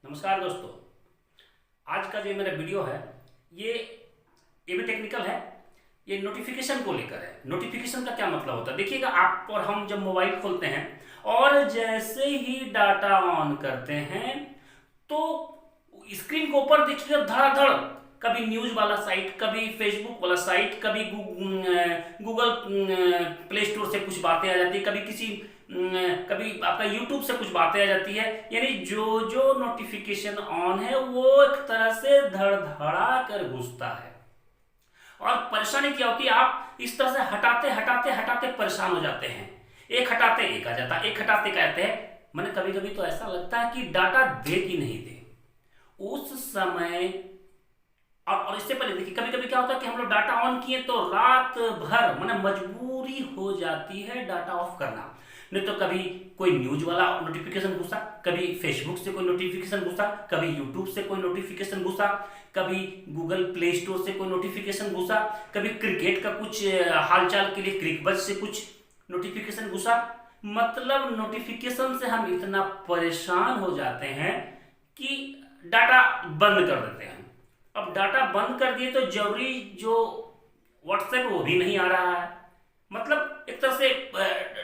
नमस्कार दोस्तों। आज का जो मेरा वीडियो है ये भी टेक्निकल है। ये नोटिफिकेशन को लेकर है। नोटिफिकेशन का क्या मतलब होता है देखिएगा। आप और हम जब मोबाइल खोलते हैं और जैसे ही डाटा ऑन करते हैं तो स्क्रीन के ऊपर देखिएगा धड़ाधड़, कभी न्यूज वाला साइट, कभी फेसबुक वाला साइट, कभी गूगल प्ले स्टोर से कुछ बातें आ जाती है, कभी आपका यूट्यूब से कुछ बातें आ जाती है। यानी जो जो नोटिफिकेशन ऑन है वो एक तरह से धड़धड़ा कर घुसता है। और परेशानी क्या होती है, आप इस तरह से हटाते हटाते हटाते परेशान हो जाते हैं। एक हटाते एक आ जाता है, एक हटाते एक आते हैं। मैंने कभी कभी तो ऐसा लगता है कि डाटा दे कि नहीं दे उस समय। और इससे पहले देखिए, कभी कभी क्या होता है कि हम लोग डाटा ऑन किए तो रात भर मैंने मजबूरी हो जाती है डाटा ऑफ करना। नहीं तो कभी कोई न्यूज वाला नोटिफिकेशन घुसा, कभी फेसबुक से कोई नोटिफिकेशन घुसा, कभी यूट्यूब से कोई नोटिफिकेशन घुसा, कभी गूगल प्ले स्टोर से कोई नोटिफिकेशन घुसा, कभी क्रिकेट का कुछ हालचाल के लिए क्रिकबज़ से कुछ नोटिफिकेशन घुसा। मतलब नोटिफिकेशन से हम इतना परेशान हो जाते हैं कि डाटा बंद कर देते हैं। अब डाटा बंद कर दिए तो जरूरी जो व्हाट्सएप वो भी नहीं आ रहा है। मतलब एक तरह से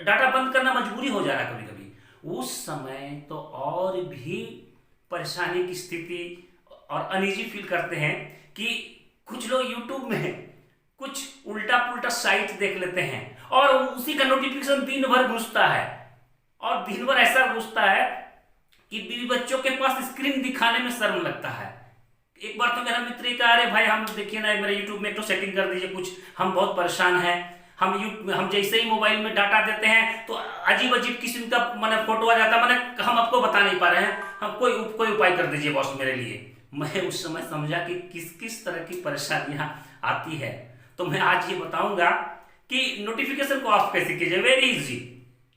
डाटा बंद करना मजबूरी हो जा रहा है कभी कभी। उस समय तो और भी परेशानी की स्थिति और अनईजी फील करते हैं कि कुछ लोग यूट्यूब में कुछ उल्टा पुल्टा साइट देख लेते हैं और उसी का नोटिफिकेशन दिन भर घुसता है। और दिन भर ऐसा घुसता है कि बीवी बच्चों के पास स्क्रीन दिखाने में शर्म लगता है। एक बार तो मेरा मित्र ही कहा, अरे भाई हम देखिए ना मेरे यूट्यूब में तो सेटिंग कर दीजिए कुछ, हम बहुत परेशान हैं। हम जैसे ही मोबाइल में डाटा देते हैं तो अजीब अजीब किस्म का मैंने फोटो आ जाता है। मैंने हम आपको बता नहीं पा रहे हैं, हम कोई उपाय कर दीजिए बॉस मेरे लिए। मैं उस समय समझा कि किस किस तरह की परेशानियां आती है। तो मैं आज ये बताऊंगा कि नोटिफिकेशन को ऑफ कैसे किया जाए। वेरी इजी,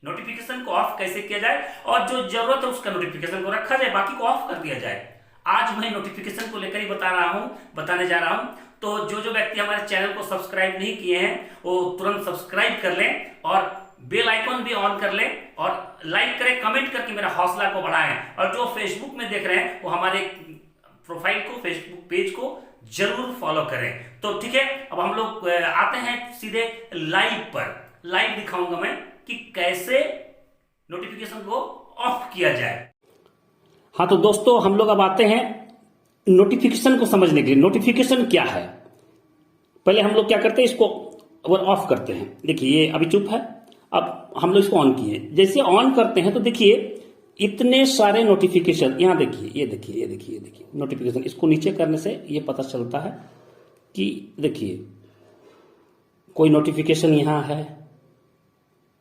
नोटिफिकेशन को ऑफ कैसे किया जाए और जो जरूरत है उसका नोटिफिकेशन को रखा जाए, बाकी को ऑफ कर दिया जाए। आज मैं नोटिफिकेशन को लेकर ही बताने जा रहा हूं। तो जो व्यक्ति हमारे चैनल को सब्सक्राइब नहीं किए हैं वो तुरंत सब्सक्राइब कर लें और बेल आइकॉन भी ऑन कर लें और लाइक करें, कमेंट करके मेरा हौसला को बढ़ाएं। और जो फेसबुक में देख रहे हैं वो हमारे प्रोफाइल को, फेसबुक पेज को जरूर फॉलो करें। तो ठीक है, अब हम लोग आते हैं सीधे लाइव पर। लाइव दिखाऊंगा मैं कि कैसे नोटिफिकेशन को ऑफ किया जाए। हाँ तो दोस्तों, हम लोग अब आते हैं नोटिफिकेशन को समझने के लिए। नोटिफिकेशन क्या है पहले हम लोग क्या करते हैं, इसको ऑफ करते हैं। देखिए ये अभी चुप है, अब हम लोग इसको ऑन किए। जैसे ऑन करते हैं तो देखिए इतने सारे नोटिफिकेशन यहाँ देखिए, ये देखिए नोटिफिकेशन। इसको नीचे करने से ये पता चलता है कि देखिए कोई नोटिफिकेशन यहाँ है,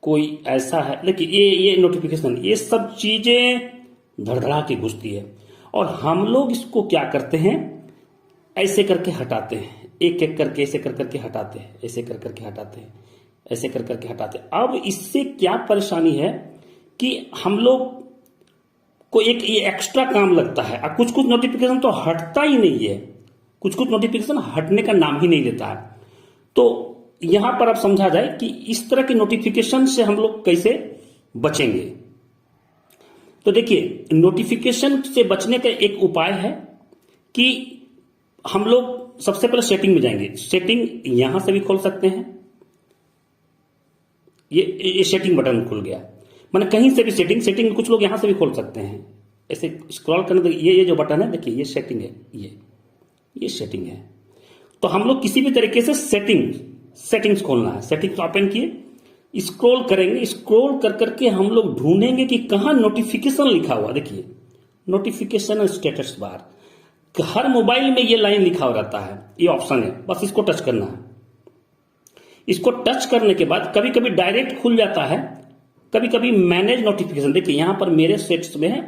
कोई ऐसा है। देखिए ये नोटिफिकेशन, ये सब चीजें धड़धड़ा के घुसती है और हम लोग इसको क्या करते हैं, ऐसे करके हटाते हैं। एक एक करके ऐसे कर करके हटाते हैं, ऐसे कर करके हटाते हैं, ऐसे कर करके हटाते हैं। अब इससे क्या परेशानी है कि हम लोग को एक ये एक्स्ट्रा काम लगता है। और कुछ कुछ नोटिफिकेशन तो हटता ही नहीं है, कुछ नोटिफिकेशन हटने का नाम ही नहीं लेता है। तो यहां पर अब समझा जाए कि इस तरह के नोटिफिकेशन से हम लोग कैसे बचेंगे। तो देखिए नोटिफिकेशन से बचने का एक उपाय है कि हम लोग सबसे पहले सेटिंग में जाएंगे। सेटिंग यहां से भी खोल सकते हैं, ये सेटिंग बटन खुल गया। मैंने कहीं से भी सेटिंग कुछ लोग यहां से भी खोल सकते हैं। ऐसे स्क्रॉल करने, ये जो बटन है देखिए, ये सेटिंग है, ये सेटिंग है। तो हम लोग किसी भी तरीके से सेटिंग्स खोलना है। सेटिंग्स ओपन किए, स्क्रॉल करेंगे, स्क्रॉल कर करके हम लोग ढूंढेंगे कि कहां नोटिफिकेशन लिखा हुआ। देखिए नोटिफिकेशन स्टेटस बार, हर मोबाइल में ये लाइन लिखा हुआ रहता है, ये ऑप्शन है, बस इसको टच करना है। इसको टच करने के बाद कभी कभी डायरेक्ट खुल जाता है, कभी कभी मैनेज नोटिफिकेशन। देखिए यहां पर मेरे सेट्स में है,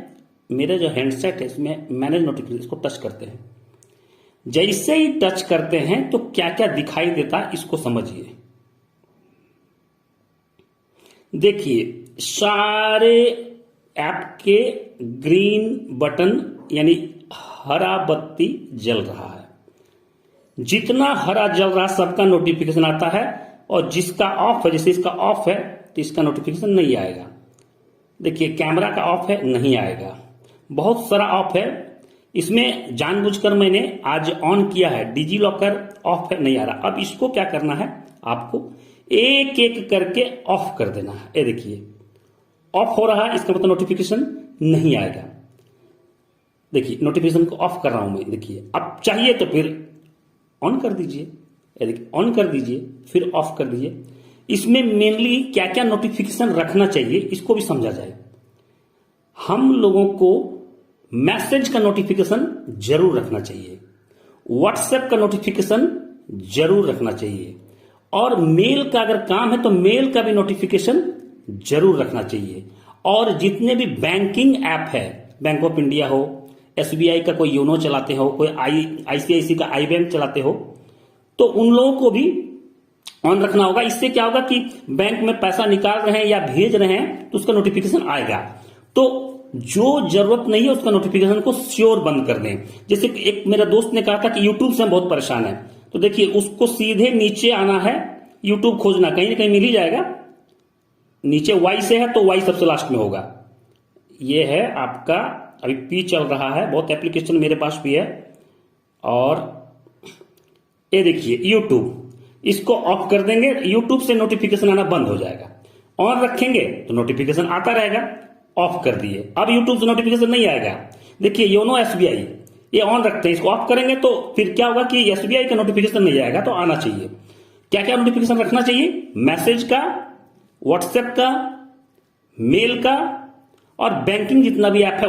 मेरे जो हैंडसेट है इसमें मैनेज नोटिफिकेशन, इसको टच करते हैं। जैसे ही टच करते हैं तो क्या क्या दिखाई देता है इसको समझिए। देखिए सारे ऐप के ग्रीन बटन यानी हरा बत्ती जल रहा है। जितना हरा जल रहा सबका नोटिफिकेशन आता है और जिसका ऑफ है, जैसे इसका ऑफ है तो इसका नोटिफिकेशन नहीं आएगा। देखिए कैमरा का ऑफ है, नहीं आएगा। बहुत सारा ऑफ है इसमें जानबूझकर मैंने आज ऑन किया है, डिजी लॉकर ऑफ नहीं आ रहा। अब इसको क्या करना है, आपको एक एक करके ऑफ कर देना है। ये देखिए ऑफ हो रहा है, इसका मतलब नोटिफिकेशन नहीं आएगा। देखिए नोटिफिकेशन को ऑफ कर रहा हूं मैं। देखिए अब चाहिए तो फिर ऑन कर दीजिए, ये देखिए ऑन कर दीजिए, फिर ऑफ कर दीजिए। इसमें मेनली क्या क्या नोटिफिकेशन रखना चाहिए इसको भी समझा जाए। हम लोगों को मैसेज का नोटिफिकेशन जरूर रखना चाहिए, व्हाट्सएप का नोटिफिकेशन जरूर रखना चाहिए, और मेल का अगर काम है तो मेल का भी नोटिफिकेशन जरूर रखना चाहिए। और जितने भी बैंकिंग ऐप है, बैंक ऑफ इंडिया हो, एसबीआई का कोई योनो चलाते हो, कोई आईसीआईसी का आई बैंक चलाते हो, तो उन लोगों को भी ऑन रखना होगा। इससे क्या होगा कि बैंक में पैसा निकाल रहे हैं या भेज रहे हैं तो उसका नोटिफिकेशन आएगा। तो जो जरूरत नहीं है उसका नोटिफिकेशन को श्योर बंद कर दें। जैसे एक मेरा दोस्त ने कहा था कि यूट्यूब से हम बहुत परेशान है, तो देखिए उसको सीधे नीचे आना है, यूट्यूब खोजना, कहीं ना कहीं मिल ही जाएगा। नीचे वाई से है तो वाई सबसे लास्ट में होगा। ये है आपका, अभी पी चल रहा है, बहुत एप्लीकेशन मेरे पास भी है। और ये देखिए यूट्यूब, इसको ऑफ कर देंगे, यूट्यूब से नोटिफिकेशन आना बंद हो जाएगा। ऑन रखेंगे तो नोटिफिकेशन आता रहेगा। ऑफ कर दिए, अब यूट्यूब से नोटिफिकेशन नहीं आएगा। देखिए योनो एसबीआई ये ऑन रखते हैं, इसको ऑफ करेंगे तो फिर क्या होगा कि एसबीआई का नोटिफिकेशन नहीं आएगा, तो आना चाहिए। क्या क्या नोटिफिकेशन रखना चाहिए, मैसेज का, व्हाट्सएप का, मेल का, और बैंकिंग जितना भी ऐप है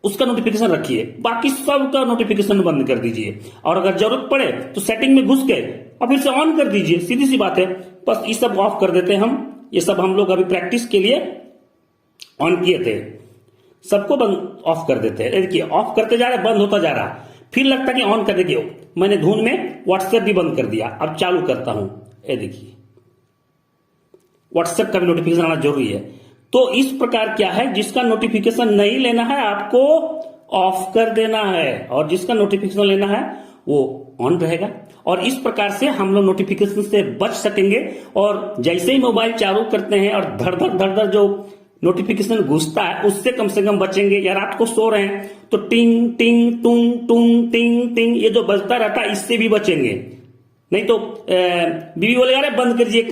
उसका नोटिफिकेशन रखिए। बाकी सब का नोटिफिकेशन बंद कर दीजिए। और अगर जरूरत पड़े तो सेटिंग में घुस गए और फिर से ऑन कर दीजिए, सीधी सी बात है। बस ये सब ऑफ कर देते हैं हम। ये सब हम लोग अभी प्रैक्टिस के लिए ऑन किए थे, सबको बंद ऑफ कर देते हैं। देखिए ऑफ करते जा रहे, बंद होता जा रहा, फिर लगता कि ऑन कर देखिए। मैंने धुन में व्हाट्सएप भी बंद कर दिया, अब चालू करता हूं। ये देखिए व्हाट्सएप का भी नोटिफिकेशन आना जरूरी है। तो इस प्रकार क्या है, जिसका नोटिफिकेशन नहीं लेना है आपको ऑफ कर देना है, और जिसका नोटिफिकेशन लेना है वो ऑन रहेगा। और इस प्रकार से हम लोग नोटिफिकेशन से बच सकेंगे। और जैसे ही मोबाइल चालू करते हैं और धड़ धड़ जो नोटिफिकेशन घुसता है उससे कम से कम बचेंगे। या रात को सो रहे हैं तो टिंग टिंग टुंग टुंग टिंग टिंग ये जो बजता रहता है इससे भी बचेंगे। नहीं तो बीवी बोलेगा अरे बंद करिए,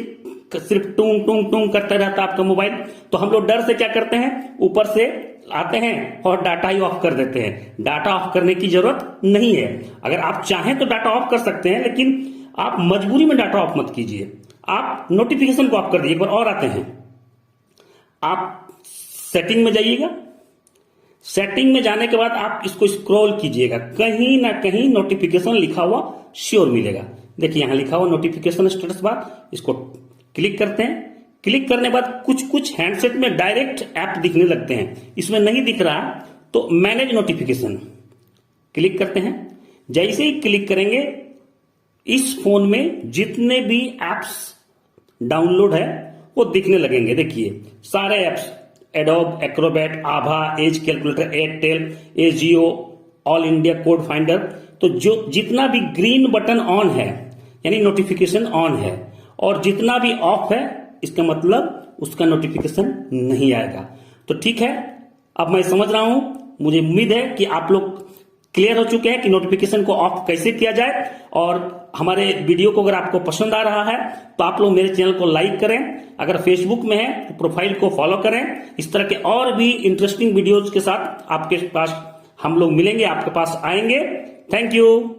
सिर्फ टुंग टुंग टुंग करता रहता है आपका मोबाइल। तो हम लोग डर से क्या करते हैं, ऊपर से आते हैं और डाटा ही ऑफ कर देते हैं। डाटा ऑफ करने की जरूरत नहीं है। अगर आप चाहें तो डाटा ऑफ कर सकते हैं, लेकिन आप मजबूरी में डाटा ऑफ मत कीजिए। आप नोटिफिकेशन को ऑफ कर दीजिए। एक बार और आते हैं, आप सेटिंग में जाइएगा। सेटिंग में जाने के बाद आप इसको स्क्रॉल कीजिएगा, कहीं ना कहीं नोटिफिकेशन लिखा हुआ श्योर मिलेगा। देखिए यहां लिखा हुआ नोटिफिकेशन स्टेटस बार, इसको क्लिक करते हैं। क्लिक करने के बाद कुछ हैंडसेट में डायरेक्ट ऐप दिखने लगते हैं, इसमें नहीं दिख रहा तो मैनेज नोटिफिकेशन क्लिक करते हैं। जैसे ही क्लिक करेंगे इस फोन में जितने भी एप्स डाउनलोड है वो दिखने लगेंगे। देखिए सारे apps, Adobe, Acrobat, Abha, age calculator, Airtel, Ajio, all India code finder. तो जो जितना भी ग्रीन बटन ऑन है यानी नोटिफिकेशन ऑन है, और जितना भी ऑफ है इसका मतलब उसका नोटिफिकेशन नहीं आएगा। तो ठीक है, अब मैं समझ रहा हूं, मुझे उम्मीद है कि आप लोग क्लियर हो चुके हैं कि नोटिफिकेशन को ऑफ कैसे किया जाए। और हमारे वीडियो को अगर आपको पसंद आ रहा है तो आप लोग मेरे चैनल को लाइक करें। अगर फेसबुक में है तो प्रोफाइल को फॉलो करें। इस तरह के और भी इंटरेस्टिंग वीडियोज के साथ आपके पास हम लोग मिलेंगे, आपके पास आएंगे। Thank you.